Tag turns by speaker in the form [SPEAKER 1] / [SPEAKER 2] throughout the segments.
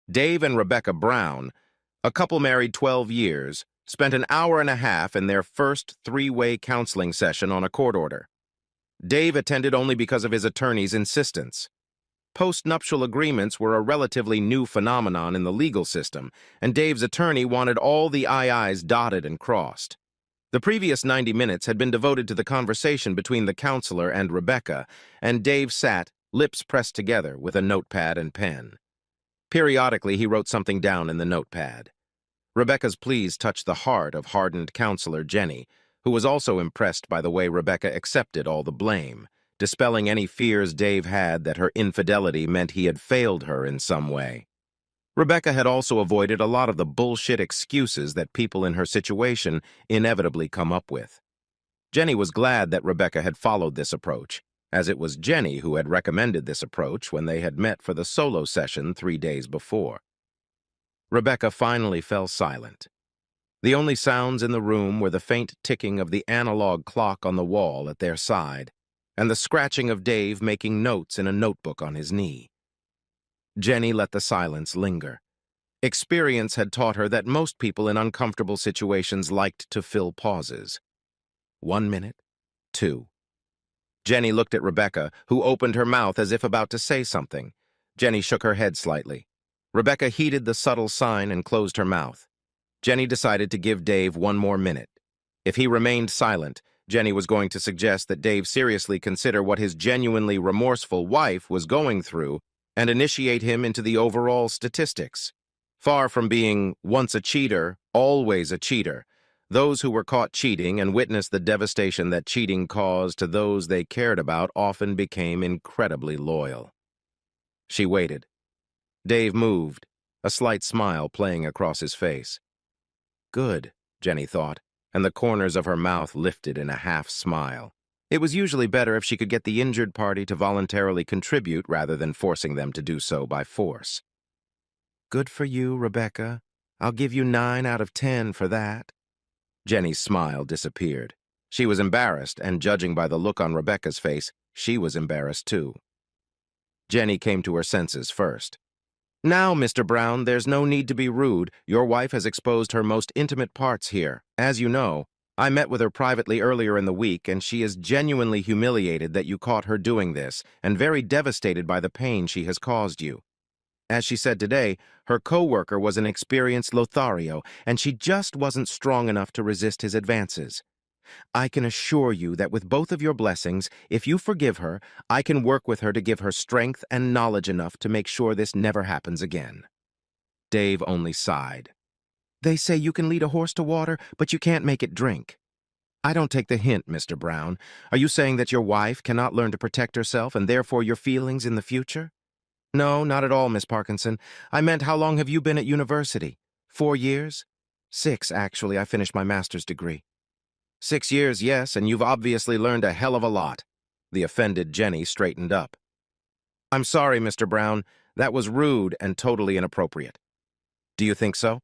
[SPEAKER 1] Dave and Rebecca Brown, a couple married 12 years, spent an hour and a half in their first three-way counseling session on a court order. Dave attended only because of his attorney's insistence. Post-nuptial agreements were a relatively new phenomenon in the legal system, and Dave's attorney wanted all the I's dotted and crossed. The previous 90 minutes had been devoted to the conversation between the counselor and Rebecca, and Dave sat, lips pressed together, with a notepad and pen. Periodically, he wrote something down in the notepad. Rebecca's pleas touched the heart of hardened counselor Jenny, who was also impressed by the way Rebecca accepted all the blame, dispelling any fears Dave had that her infidelity meant he had failed her in some way. Rebecca had also avoided a lot of the bullshit excuses that people in her situation inevitably come up with. Jenny was glad that Rebecca had followed this approach, as it was Jenny who had recommended this approach when they had met for the solo session 3 days before. Rebecca finally fell silent. The only sounds in the room were the faint ticking of the analog clock on the wall at their side, and the scratching of Dave making notes in a notebook on his knee. Jenny let the silence linger. Experience had taught her that most people in uncomfortable situations liked to fill pauses. 1 minute, 2. Jenny looked at Rebecca, who opened her mouth as if about to say something. Jenny shook her head slightly. Rebecca heeded the subtle sign and closed her mouth. Jenny decided to give Dave 1 more minute. If he remained silent, Jenny was going to suggest that Dave seriously consider what his genuinely remorseful wife was going through and initiate him into the overall statistics. Far from being once a cheater, always a cheater, those who were caught cheating and witnessed the devastation that cheating caused to those they cared about often became incredibly loyal. She waited. Dave moved, a slight smile playing across his face. Good, Jenny thought, and the corners of her mouth lifted in a half-smile. It was usually better if she could get the injured party to voluntarily contribute rather than forcing them to do so by force. Good for you, Rebecca. I'll give you 9 out of 10 for that. Jenny's smile disappeared. She was embarrassed, and judging by the look on Rebecca's face, she was embarrassed too. Jenny came to her senses first. Now, Mr. Brown, there's no need to be rude. Your wife has exposed her most intimate parts here. As you know, I met with her privately earlier in the week, and she is genuinely humiliated that you caught her doing this, and very devastated by the pain she has caused you. As she said today, her co-worker was an experienced Lothario, and she just wasn't strong enough to resist his advances. I can assure you that with both of your blessings, if you forgive her, I can work with her to give her strength and knowledge enough to make sure this never happens again. Dave only sighed. They say you can lead a horse to water, but you can't make it drink. I don't take the hint, Mr. Brown. Are you saying that your wife cannot learn to protect herself and therefore your feelings in the future? No, not at all, Miss Parkinson. I meant, how long have you been at university? 4 years? 6, actually. I finished my master's degree. 6 years, yes, and you've obviously learned a hell of a lot. The offended Jenny straightened up. I'm sorry, Mr. Brown. That was rude and totally inappropriate. Do you think so?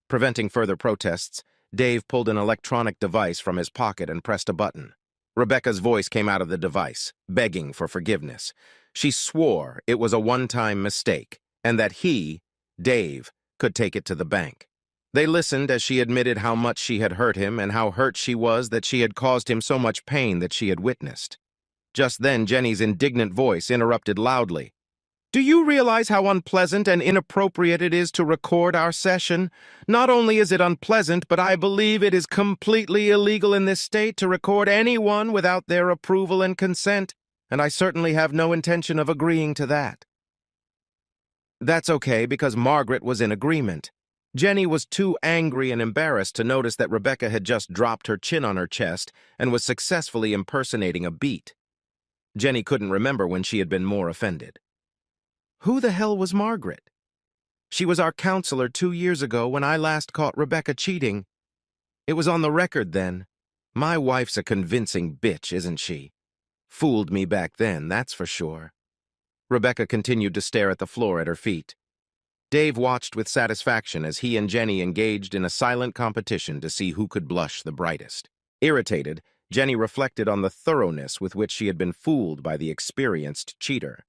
[SPEAKER 1] Preventing further protests, Dave pulled an electronic device from his pocket and pressed a button. Rebecca's voice came out of the device, begging for forgiveness. She swore it was a one-time mistake, and that he, Dave, could take it to the bank. They listened as she admitted how much she had hurt him and how hurt she was that she had caused him so much pain that she had witnessed. Just then, Jenny's indignant voice interrupted loudly. Do you realize how unpleasant and inappropriate it is to record our session? Not only is it unpleasant, but I believe it is completely illegal in this state to record anyone without their approval and consent, and I certainly have no intention of agreeing to that. That's okay, because Margaret was in agreement. Jenny was too angry and embarrassed to notice that Rebecca had just dropped her chin on her chest and was successfully impersonating a beat. Jenny couldn't remember when she had been more offended. Who the hell was Margaret? She was our counselor 2 years ago when I last caught Rebecca cheating. It was on the record then. My wife's a convincing bitch, isn't she? Fooled me back then, that's for sure. Rebecca continued to stare at the floor at her feet. Dave watched with satisfaction as he and Jenny engaged in a silent competition to see who could blush the brightest. Irritated, Jenny reflected on the thoroughness with which she had been fooled by the experienced cheater.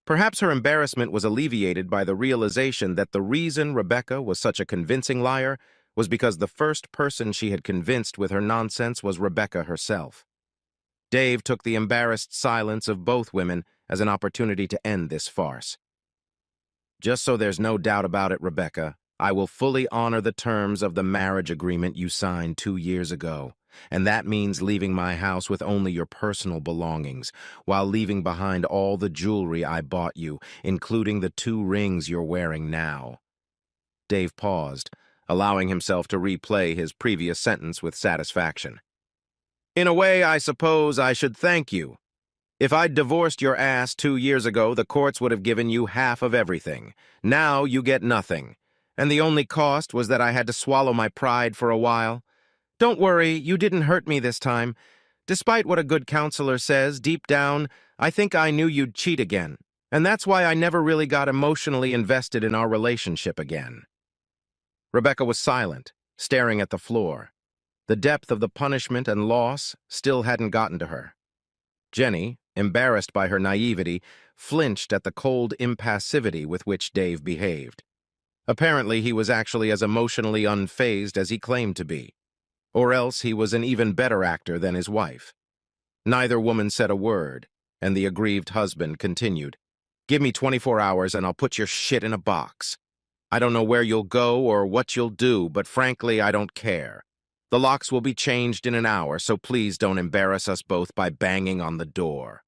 [SPEAKER 1] Perhaps her embarrassment was alleviated by the realization that the reason Rebecca was such a convincing liar was because the first person she had convinced with her nonsense was Rebecca herself. Dave took the embarrassed silence of both women as an opportunity to end this farce. "Just so there's no doubt about it, Rebecca, I will fully honor the terms of the marriage agreement you signed 2 years ago, and that means leaving my house with only your personal belongings, while leaving behind all the jewelry I bought you, including the 2 rings you're wearing now." Dave paused, allowing himself to replay his previous sentence with satisfaction. "In a way, I suppose I should thank you. If I'd divorced your ass 2 years ago, the courts would have given you half of everything. Now you get nothing. And the only cost was that I had to swallow my pride for a while. Don't worry, you didn't hurt me this time. Despite what a good counselor says, deep down, I think I knew you'd cheat again. And that's why I never really got emotionally invested in our relationship again." Rebecca was silent, staring at the floor. The depth of the punishment and loss still hadn't gotten to her. Jenny, embarrassed by her naivety, flinched at the cold impassivity with which Dave behaved. Apparently, he was actually as emotionally unfazed as he claimed to be. Or else he was an even better actor than his wife. Neither woman said a word, and the aggrieved husband continued, "Give me 24 hours and I'll put your shit in a box. I don't know where you'll go or what you'll do, but frankly, I don't care. The locks will be changed in an hour, so please don't embarrass us both by banging on the door.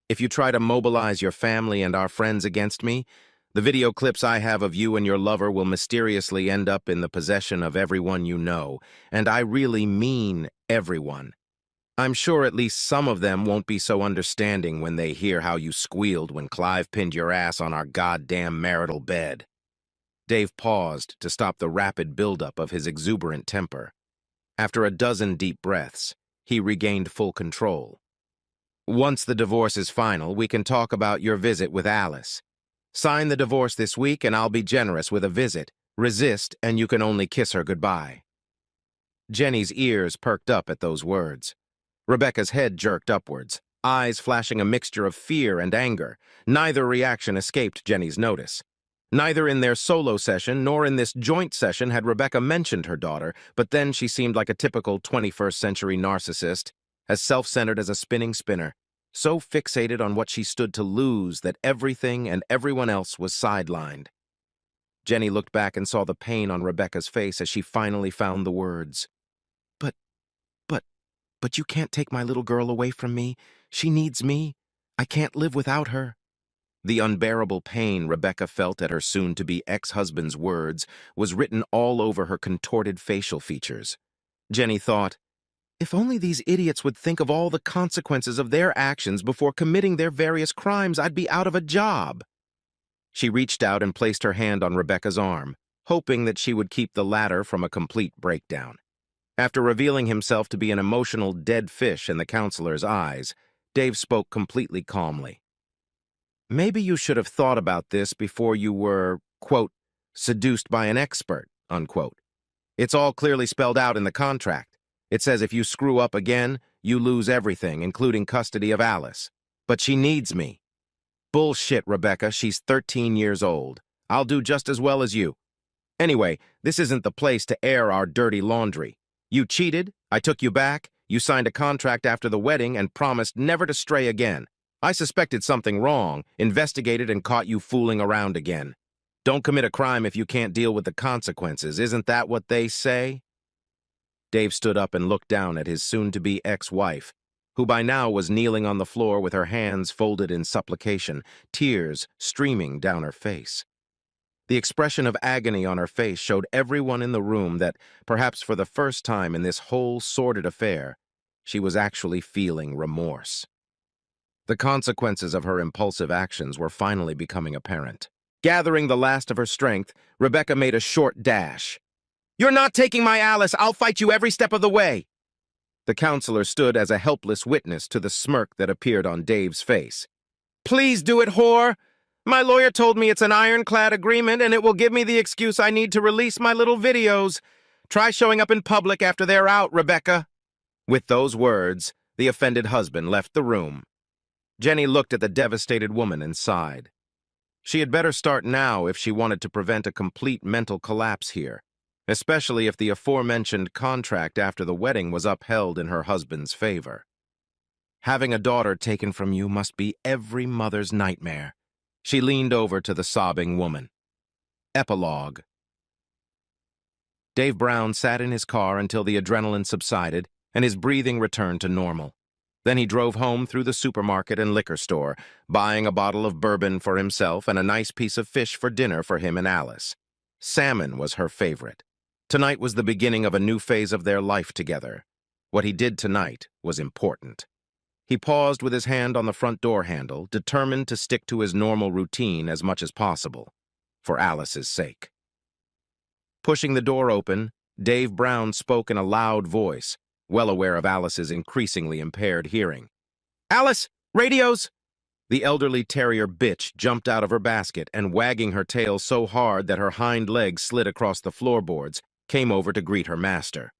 [SPEAKER 1] If you try to mobilize your family and our friends against me, the video clips I have of you and your lover will mysteriously end up in the possession of everyone you know, and I really mean everyone. I'm sure at least some of them won't be so understanding when they hear how you squealed when Clive pinned your ass on our goddamn marital bed." Dave paused to stop the rapid buildup of his exuberant temper. After a dozen deep breaths, he regained full control. "Once the divorce is final, we can talk about your visit with Alice. Sign the divorce this week and I'll be generous with a visit. Resist and you can only kiss her goodbye." Jenny's ears perked up at those words. Rebecca's head jerked upwards, eyes flashing a mixture of fear and anger. Neither reaction escaped Jenny's notice. Neither in their solo session nor in this joint session had Rebecca mentioned her daughter, but then she seemed like a typical 21st century narcissist, as self-centered as a spinning spinner, so fixated on what she stood to lose that everything and everyone else was sidelined. Jenny looked back and saw the pain on Rebecca's face as she finally found the words. But, but you can't take my little girl away from me. She needs me. I can't live without her." The unbearable pain Rebecca felt at her soon-to-be ex-husband's words was written all over her contorted facial features. Jenny thought, if only these idiots would think of all the consequences of their actions before committing their various crimes, I'd be out of a job. She reached out and placed her hand on Rebecca's arm, hoping that she would keep the latter from a complete breakdown. After revealing himself to be an emotional dead fish in the counselor's eyes, Dave spoke completely calmly. "Maybe you should have thought about this before you were, quote, seduced by an expert, unquote. It's all clearly spelled out in the contract. It says if you screw up again, you lose everything, including custody of Alice. But she needs me." "Bullshit, Rebecca. She's 13 years old. I'll do just as well as you. Anyway, this isn't the place to air our dirty laundry. You cheated, I took you back, you signed a contract after the wedding and promised never to stray again. I suspected something wrong, investigated and caught you fooling around again. Don't commit a crime if you can't deal with the consequences. Isn't that what they say?" Dave stood up and looked down at his soon-to-be ex-wife, who by now was kneeling on the floor with her hands folded in supplication, tears streaming down her face. The expression of agony on her face showed everyone in the room that, perhaps for the first time in this whole sordid affair, she was actually feeling remorse. The consequences of her impulsive actions were finally becoming apparent. Gathering the last of her strength, Rebecca made a short dash. "You're not taking my Alice! I'll fight you every step of the way!" The counselor stood as a helpless witness to the smirk that appeared on Dave's face. "Please do it, whore! My lawyer told me it's an ironclad agreement and it will give me the excuse I need to release my little videos. Try showing up in public after they're out, Rebecca." With those words, the offended husband left the room. Jenny looked at the devastated woman and sighed. She had better start now if she wanted to prevent a complete mental collapse here, especially if the aforementioned contract after the wedding was upheld in her husband's favor. Having a daughter taken from you must be every mother's nightmare. She leaned over to the sobbing woman. Epilogue. Dave Brown sat in his car until the adrenaline subsided and his breathing returned to normal. Then he drove home through the supermarket and liquor store, buying a bottle of bourbon for himself and a nice piece of fish for dinner for him and Alice. Salmon was her favorite. Tonight was the beginning of a new phase of their life together. What he did tonight was important. He paused with his hand on the front door handle, determined to stick to his normal routine as much as possible, for Alice's sake. Pushing the door open, Dave Brown spoke in a loud voice, well aware of Alice's increasingly impaired hearing. "Alice, radios!" The elderly terrier bitch jumped out of her basket and, wagging her tail so hard that her hind legs slid across the floorboards, came over to greet her master.